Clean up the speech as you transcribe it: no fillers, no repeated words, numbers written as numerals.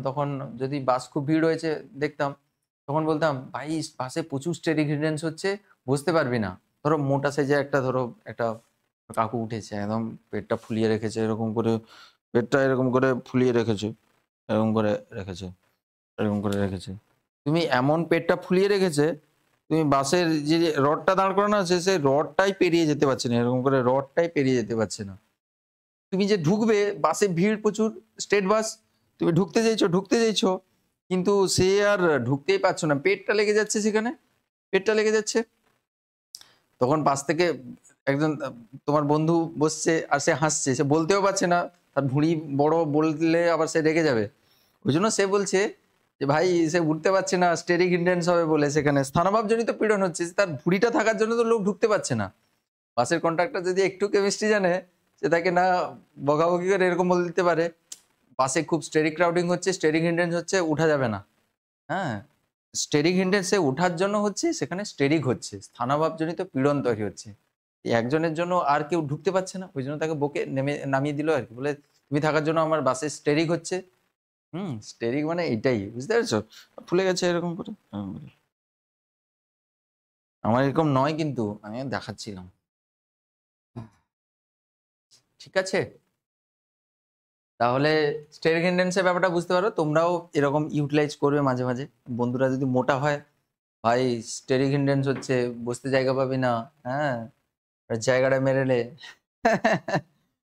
তখন যদি বাস খুব ভিড় হয়েছে দেখতাম, তখন বলতাম, "ভাই বাসে প্রচুর স্টেরিক হিন্ড্রেন্স হচ্ছে, বসতে পারবি না।" ধরো মোটা সাইজের একটা কাকু উঠেছে, একদম পেটটা ফুলিয়ে রেখেছে, এরকম করে পেটটা এরকম করে ফুলিয়ে রেখেছে, এরকম করে রেখেছে, এরকম করে রেখেছে। তুমি এমন পেটটা ফুলিয়ে রেখেছে, তুমি বাসের যে রডটা দাঁড় করানো আছে, সেই রডটাই পেরিয়ে যেতে পারছে না। এরকম করে রডটাই পেরিয়ে যেতে পারছে না। তুমি যে ঢুকবে, বাসে ভিড় প্রচুর, স্টেট বাস। তুমি ঢুকতে চাইছো, কিন্তু সে আর ঢুকতেই পারছ না। পেটটা লেগে যাচ্ছে সেখানে, পেটটা লেগে যাচ্ছে। তখন পাশ থেকে একজন তোমার বন্ধু বসছে আর সে হাসছে। সে বলতেও পারছে না। তার ভুঁড়ি বড়, বললে আবার সে রেগে যাবে। ওইজন্য সে বলছে যে, "ভাই সে উঠতে পারছে না, স্টেরিক হিন্ড্রেন্স হবে বলে সেখানে স্থানভাবজনিত পীড়ন হচ্ছে। তার ভুঁড়িটা থাকার জন্য তো লোক ঢুকতে পারছে না।" বাসের কন্ডাক্টর যদি একটু কেমিস্ট্রি জানে, সে তাকে না বকাবকি করে এরকম বলে দিতে পারে, "বাসে খুব স্টেরিক ক্রাউডিং হচ্ছে, স্টেরিক হিন্ড্রেন্স হচ্ছে, উঠা যাবে না।" হ্যাঁ? স্টেরিক হিন্ড্রেন্স এ উঠার জন্য হচ্ছে সেখানে স্টেরিক হচ্ছে। স্থানভাবজনিত পীড়ন তৈরি হচ্ছে। এই একজনের জন্য আর কেউ ঢুকতে পারছে না। ওইজন্য তাকে বকে নামিয়ে দিল আরকি। বলে, "তুমি থাকার জন্য আমার বাসে স্টেরিক হচ্ছে।" স্টেরিক মানে এটাই। বুঝতে পেরেছো? ফুলে গেছে এরকম করে। আমার এরকম নয় কিন্তু। আমি দেখাচ্ছিলাম। ঠিক আছে? তাহলে স্টেরিক হিন্ড্রেন্স এর ব্যাপারটা বুঝতে পারো। তোমরাও এরকম ইউটিলাইজ করবে মাঝে, মাঝে। বন্ধুরা যদি মোটা হয়, "ভাই স্টেরিক হিন্ড্রেন্স হচ্ছে, বসতে জায়গা পাবি না।" হ্যাঁ? জায়গাটা মেরে নে।